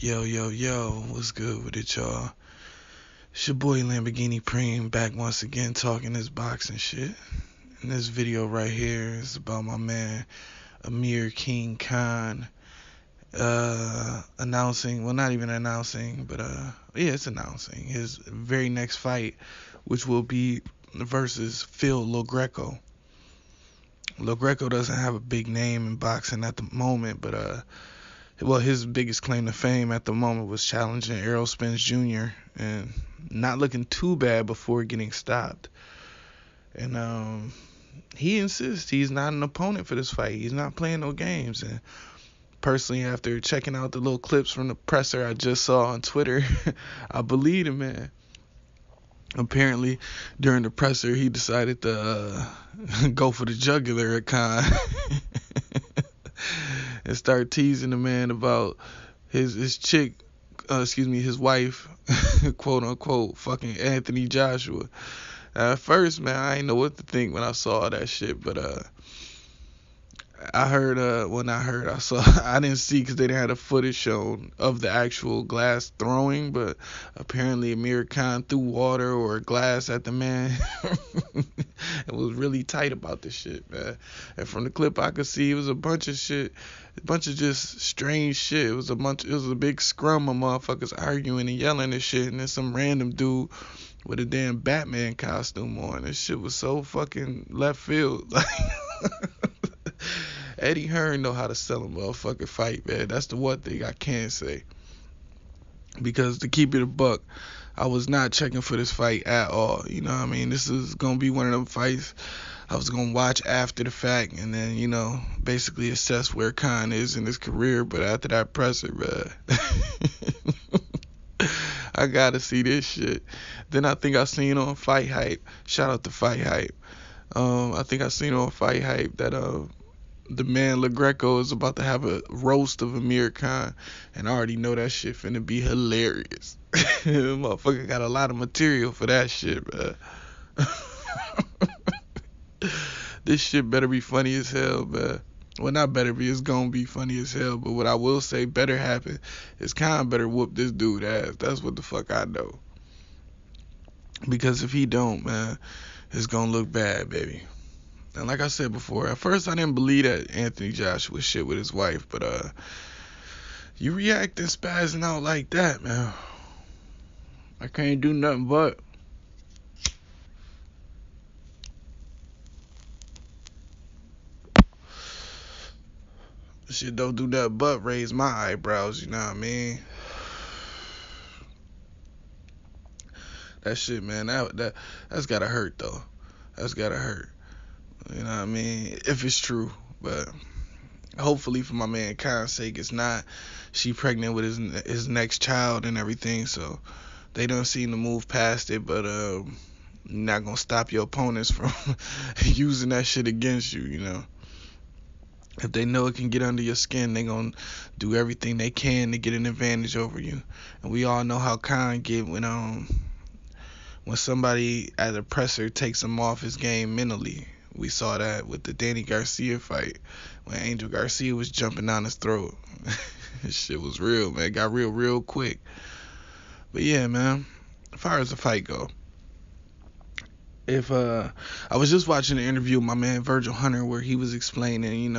Yo, yo, yo, what's good with it, y'all? It's your boy Lamborghini Preem back once again talking this boxing shit. And this video right here is about my man Amir Khan announcing, well, not even announcing, but yeah, it's announcing his very next fight, which will be versus Phil Lo Greco. Lo Greco doesn't have a big name in boxing at the moment, but well, his biggest claim to fame at the moment was challenging Errol Spence Jr. and not looking too bad before getting stopped. And he insists he's not an opponent for this fight. He's not playing no games. And personally, after checking out the little clips from the presser I just saw on Twitter, I believe him, man. Apparently, during the presser, he decided to go for the jugular at Khan. And start teasing the man about his chick, his wife, quote unquote, fucking Anthony Joshua. At first, man, I didn't know what to think when I saw that shit, but I saw, I didn't see because they didn't have the footage shown of the actual glass throwing, but apparently Amir Khan threw water or glass at the man. It was really tight about this shit, man. And from the clip I could see, it was a bunch of shit, a bunch of just strange shit. It was a big scrum of motherfuckers arguing and yelling and shit, and then some random dude with a damn Batman costume on. This shit was so fucking left field. Eddie Hearn know how to sell a motherfucking fight, man. That's the one thing I can say. Because to keep it a buck, I was not checking for this fight at all. You know what I mean? This is going to be one of them fights I was going to watch after the fact and then, basically assess where Khan is in his career. But after that presser, man, I got to see this shit. Then I think I seen on Fight Hype. Shout out to Fight Hype. I think I seen on Fight Hype that the man Lo Greco is about to have a roast of Amir Khan, and I already know that shit finna be hilarious. Motherfucker got a lot of material for that shit, man. This shit better be funny as hell, man. Well, not better be, it's gonna be funny as hell, but what I will say better happen is Khan better whoop this dude ass. That's what the fuck I know. Because if he don't, man, it's gonna look bad, baby. And like I said before, at first I didn't believe that Anthony Joshua shit with his wife, but you reacting spazzing out like that, man, I can't do nothing but shit don't do nothing but raise my eyebrows, you know what I mean? That shit, man, that's gotta hurt though. That's gotta hurt. You know what I mean? If it's true, but hopefully for my man Khan's sake, it's not. She pregnant with his next child and everything, so they don't seem to move past it. But not gonna stop your opponents from using that shit against you. You know, if they know it can get under your skin, they gonna do everything they can to get an advantage over you. And we all know how Khan get when somebody at a presser takes him off his game mentally. We saw that with the Danny Garcia fight when Angel Garcia was jumping down his throat. This shit was real, man. It got real quick. But yeah, man, as far as the fight go, if I was just watching an interview with my man Virgil Hunter where he was explaining,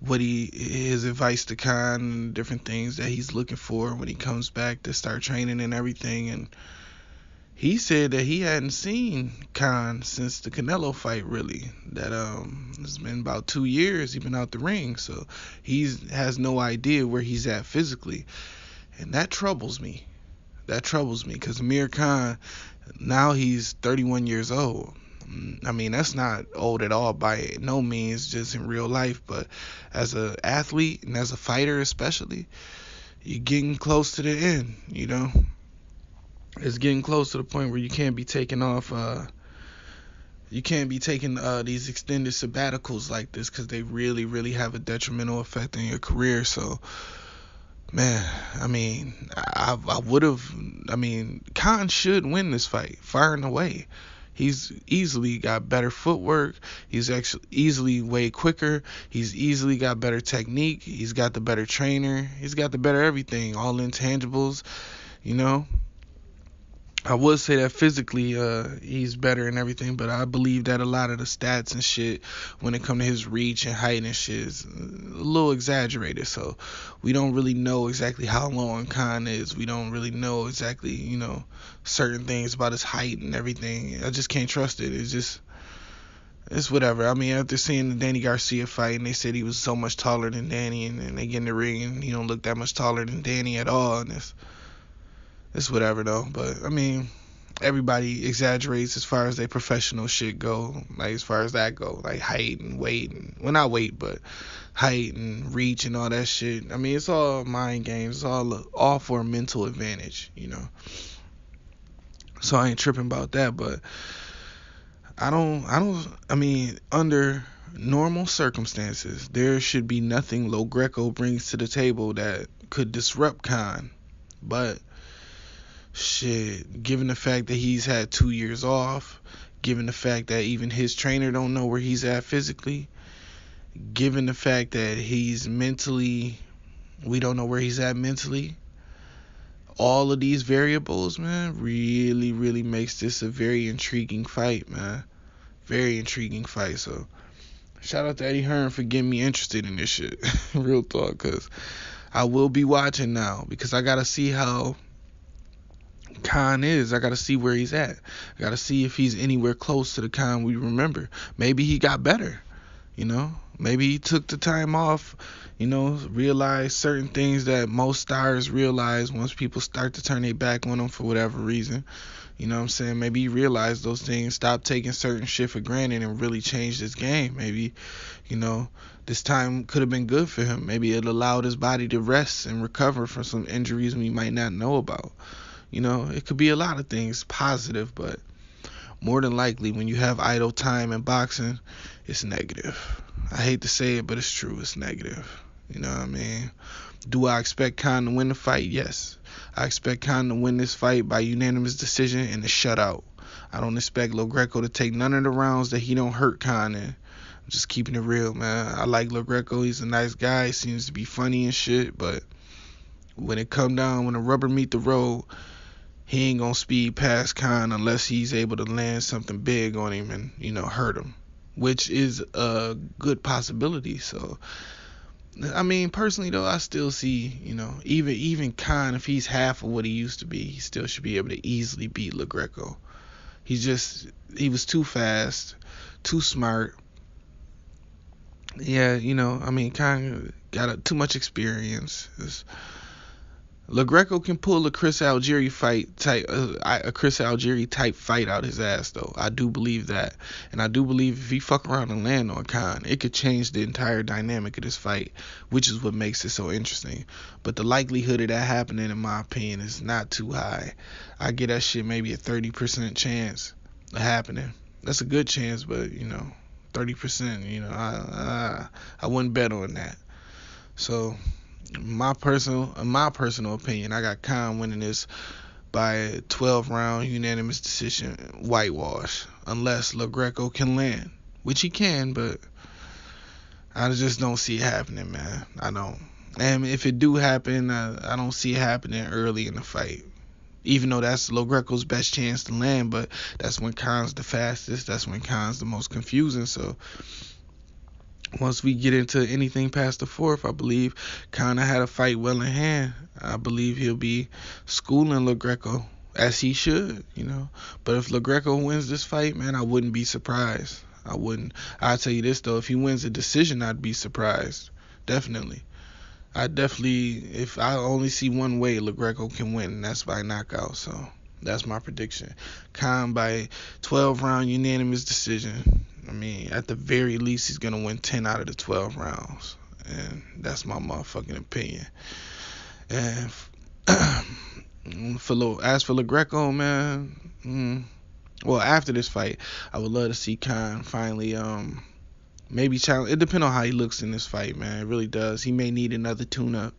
what his advice to Khan and different things that he's looking for when he comes back to start training and everything, and he said that he hadn't seen Khan since the Canelo fight, really. That it's been about 2 years he's been out the ring, so he has no idea where he's at physically, and that troubles me. That troubles me because Amir Khan, now he's 31 years old. I mean, that's not old at all by no means, just in real life, but as an athlete and as a fighter especially, you're getting close to the end, It's getting close to the point where you can't be taking off. You can't be taking these extended sabbaticals like this because they really have a detrimental effect on your career. So, man, I mean, I would have. I mean, Khan should win this fight, far and away. He's easily got better footwork. He's actually easily way quicker. He's easily got better technique. He's got the better trainer. He's got the better everything, all intangibles, you know. I would say that physically, he's better and everything, but I believe that a lot of the stats and shit, when it comes to his reach and height and shit, is a little exaggerated. So we don't really know exactly how long Khan is. We don't really know exactly, certain things about his height and everything. I just can't trust it. It's whatever. I mean, after seeing the Danny Garcia fight, and they said he was so much taller than Danny, and they get in the ring, and he don't look that much taller than Danny at all, and it's whatever though. But I mean, everybody exaggerates as far as their professional shit go, like as far as that go, like height and weight, and well, not weight, but height and reach and all that shit. I mean, it's all mind games. It's all for a mental advantage, So I ain't tripping about that. But I mean, under normal circumstances, there should be nothing Lo Greco brings to the table that could disrupt Khan. But shit, given the fact that he's had 2 years off, given the fact that even his trainer don't know where he's at physically, given the fact that we don't know where he's at mentally, all of these variables, man, really, really makes this a very intriguing fight, man. Very intriguing fight. So shout out to Eddie Hearn for getting me interested in this shit. Real talk, because I will be watching now, because I gotta see how Khan is. I gotta see where he's at. I gotta see if he's anywhere close to the Khan we remember. Maybe he got better, Maybe he took the time off, realized certain things that most stars realize once people start to turn their back on them for whatever reason. You know what I'm saying? Maybe he realized those things, stopped taking certain shit for granted, and really changed his game. Maybe, this time could have been good for him. Maybe it allowed his body to rest and recover from some injuries we might not know about. It could be a lot of things positive, but more than likely, when you have idle time in boxing, it's negative. I hate to say it, but it's true. It's negative. You know what I mean? Do I expect Khan to win the fight? Yes. I expect Khan to win this fight by unanimous decision and a shutout. I don't expect Lo Greco to take none of the rounds that he don't hurt Khan in. I'm just keeping it real, man. I like Lo Greco. He's a nice guy. He seems to be funny and shit, but when it come down, when the rubber meet the road, he ain't gonna speed past Khan unless he's able to land something big on him and, hurt him, which is a good possibility. So, I mean, personally though, I still see, even Khan, if he's half of what he used to be, he still should be able to easily beat Lo Greco. He was too fast, too smart. Yeah, I mean, Khan got too much experience. Lo Greco can pull a Chris Algieri type fight out his ass though. I do believe that, and I do believe if he fuck around and land on Khan, it could change the entire dynamic of this fight, which is what makes it so interesting. But the likelihood of that happening, in my opinion, is not too high. I get that shit maybe a 30% chance of happening. That's a good chance, but 30%. I wouldn't bet on that. So, in my personal opinion, I got Khan winning this by a 12-round unanimous decision, whitewash, unless Lo Greco can land, which he can, but I just don't see it happening, man. I don't. And if it do happen, I don't see it happening early in the fight, even though that's Lo Greco's best chance to land, but that's when Khan's the fastest, that's when Khan's the most confusing. So once we get into anything past the fourth, I believe Khan had a fight well in hand. I believe he'll be schooling Lo Greco, as he should, But if Lo Greco wins this fight, man, I wouldn't be surprised. I wouldn't. I'll tell you this, though. If he wins a decision, I'd be surprised. Definitely. If I only see one way Lo Greco can win, and that's by knockout. So that's my prediction. Khan by 12-round unanimous decision. I mean, at the very least, he's going to win 10 out of the 12 rounds. And that's my motherfucking opinion. And as for Lo Greco, man, well, after this fight, I would love to see Khan finally maybe challenge. It depends on how he looks in this fight, man. It really does. He may need another tune-up.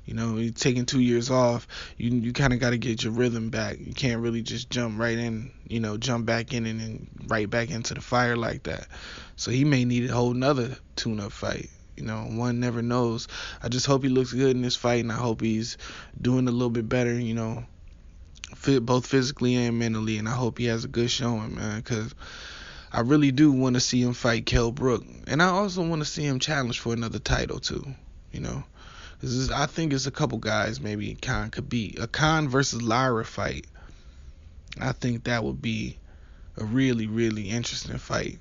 You know, you're taking 2 years off. You kind of got to get your rhythm back. You can't really just jump right in, jump back in and then right back into the fire like that. So he may need a whole nother tune-up fight. One never knows. I just hope he looks good in this fight, and I hope he's doing a little bit better, both physically and mentally, and I hope he has a good showing, man, because I really do want to see him fight Kell Brook, and I also want to see him challenge for another title too, you know. I think it's a couple guys maybe Khan could beat. A Khan versus Lara fight, I think that would be a really, really interesting fight,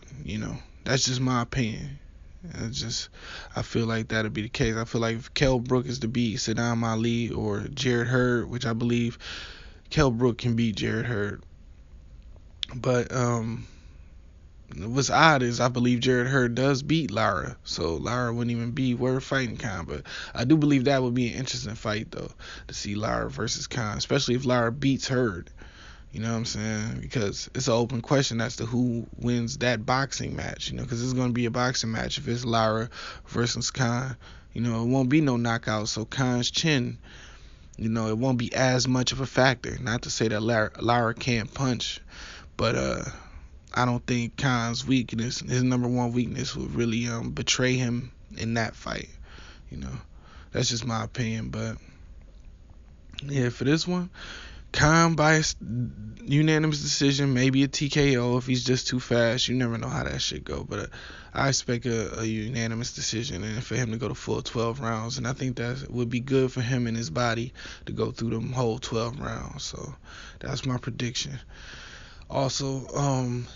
That's just my opinion. I feel like that'll be the case. I feel like if Kell Brook is to beat Saddam Ali or Jarrett Hurd, which I believe Kell Brook can beat Jarrett Hurd. But what's odd is I believe Jarrett Hurd does beat Lara, so Lara wouldn't even be worth fighting Khan. But I do believe that would be an interesting fight, though, to see Lara versus Khan, especially if Lara beats Hurd. You know what I'm saying? Because it's an open question as to who wins that boxing match, because it's going to be a boxing match if it's Lara versus Khan. It won't be no knockout, so Khan's chin, it won't be as much of a factor. Not to say that Lara can't punch, but I don't think Khan's weakness, his number one weakness, would really betray him in that fight. That's just my opinion. But yeah, for this one, Khan by unanimous decision, maybe a TKO if he's just too fast. You never know how that shit go. But I expect a unanimous decision, and for him to go to full 12 rounds. And I think that would be good for him and his body to go through them whole 12 rounds. So that's my prediction. Also,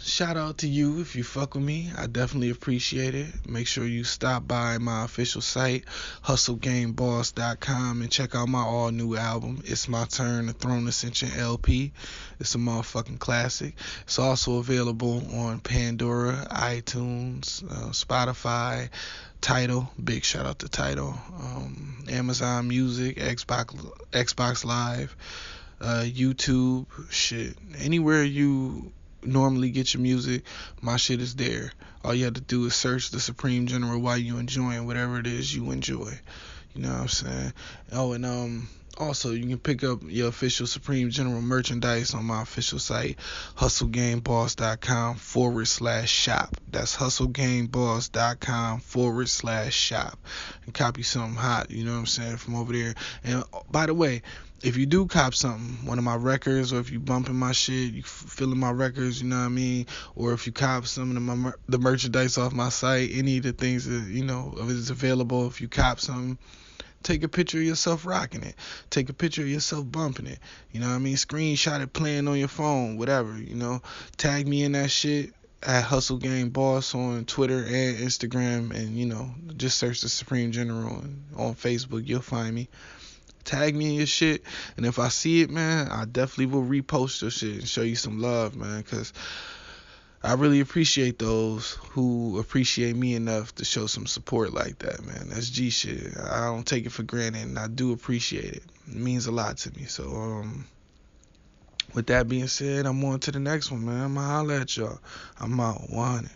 shout out to you if you fuck with me. I definitely appreciate it. Make sure you stop by my official site, hustlegameboss.com, and check out my all new album, It's My Turn, the Throne Ascension LP. It's a motherfucking classic. It's also available on Pandora, iTunes, Spotify, Tidal. Big shout out to Tidal. Amazon Music, Xbox Live. YouTube, shit, anywhere you normally get your music, my shit is there. All you have to do is search the Supreme General while you enjoying whatever it is you enjoy. You know what I'm saying? Oh, and also you can pick up your official Supreme General merchandise on my official site, hustlegameboss.com/shop. That's hustlegameboss.com/shop, and copy something hot, you know what I'm saying, from over there. And by the way, if you do cop something, one of my records, or if you bumping my shit, you feeling my records, you know what I mean, or if you cop some of the merchandise off my site, any of the things that, if it's available, if you cop something, take a picture of yourself rocking it. Take a picture of yourself bumping it. You know what I mean? Screenshot it playing on your phone, whatever, Tag me in that shit at Hustle Game Boss on Twitter and Instagram, and, just search the Supreme General on Facebook. You'll find me. Tag me in your shit, and if I see it, man, I definitely will repost your shit and show you some love, man, because I really appreciate those who appreciate me enough to show some support like that, man. That's G shit. I don't take it for granted, and I do appreciate it. It means a lot to me. So, with that being said, I'm on to the next one, man. I'ma holla at y'all. I'm out. 100.